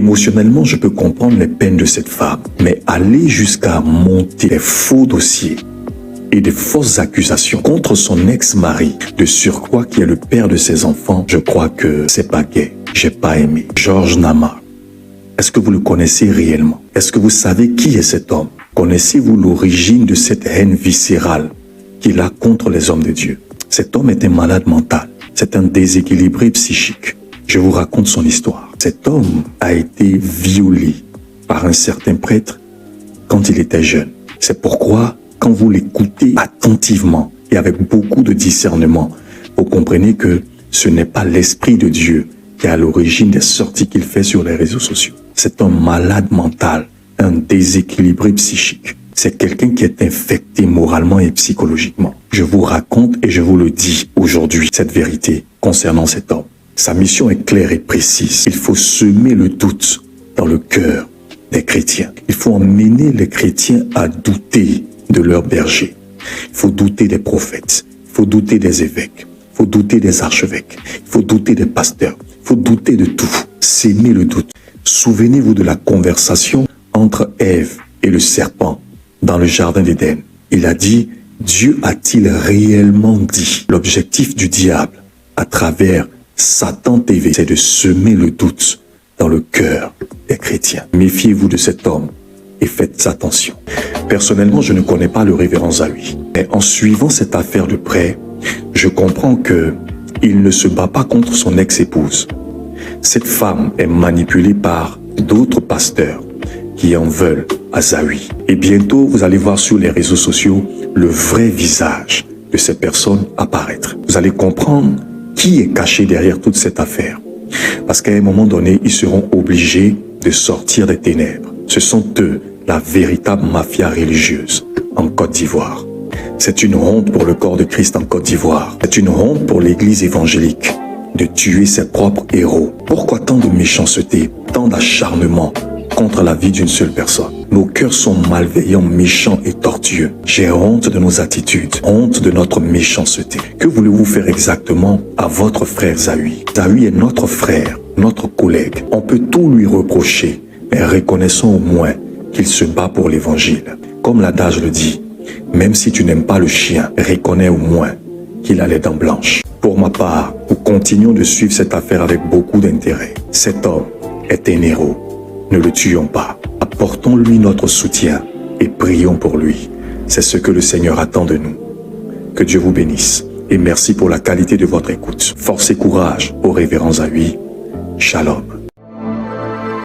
Émotionnellement, je peux comprendre les peines de cette femme, mais aller jusqu'à monter des faux dossiers et des fausses accusations contre son ex-mari, de surcroît qui est le père de ses enfants, je crois que c'est pas gai. J'ai pas aimé. Georges Nama. Est-ce que vous le connaissez réellement? Est-ce que vous savez qui est cet homme? Connaissez-vous l'origine de cette haine viscérale qu'il a contre les hommes de Dieu? Cet homme est un malade mental. C'est un déséquilibré psychique. Je vous raconte son histoire. Cet homme a été violé par un certain prêtre quand il était jeune. C'est pourquoi, quand vous l'écoutez attentivement et avec beaucoup de discernement, vous comprenez que ce n'est pas l'Esprit de Dieu qui est à l'origine des sorties qu'il fait sur les réseaux sociaux. C'est un malade mental, un déséquilibré psychique. C'est quelqu'un qui est infecté moralement et psychologiquement. Je vous raconte et je vous le dis aujourd'hui, cette vérité concernant cet homme. Sa mission est claire et précise. Il faut semer le doute dans le cœur des chrétiens. Il faut emmener les chrétiens à douter de leur berger. Il faut douter des prophètes. Il faut douter des évêques. Il faut douter des archevêques. Il faut douter des pasteurs. Il faut douter de tout. S'aimer le doute. Souvenez-vous de la conversation entre Ève et le serpent dans le jardin d'Éden. Il a dit, Dieu a-t-il réellement dit? L'objectif du diable à travers Satan TV, c'est de semer le doute dans le cœur des chrétiens. Méfiez-vous de cet homme et faites attention. Personnellement, je ne connais pas le révérend Zawi, mais en suivant cette affaire de près, je comprends que il ne se bat pas contre son ex-épouse. Cette femme est manipulée par d'autres pasteurs qui en veulent à Zawi. Et bientôt, vous allez voir sur les réseaux sociaux le vrai visage de ces personnes apparaître. Vous allez comprendre qui est caché derrière toute cette affaire. Parce qu'à un moment donné, ils seront obligés de sortir des ténèbres. Ce sont eux, la véritable mafia religieuse en Côte d'Ivoire. C'est une honte pour le corps de Christ en Côte d'Ivoire. C'est une honte pour l'église évangélique de tuer ses propres héros. Pourquoi tant de méchanceté, tant d'acharnement contre la vie d'une seule personne? Nos cœurs sont malveillants, méchants et tortueux. J'ai honte de nos attitudes, honte de notre méchanceté. Que voulez-vous faire exactement à votre frère Zawi? Zawi est notre frère, notre collègue. On peut tout lui reprocher, mais reconnaissons au moins qu'il se bat pour l'évangile. Comme l'adage le dit, même si tu n'aimes pas le chien, reconnais au moins qu'il a les dents blanches. Pour ma part, nous continuons de suivre cette affaire avec beaucoup d'intérêt. Cet homme est un héros. Ne le tuons pas. Apportons-lui notre soutien et prions pour lui. C'est ce que le Seigneur attend de nous. Que Dieu vous bénisse et merci pour la qualité de votre écoute. Force et courage au révérend Zawi. Shalom.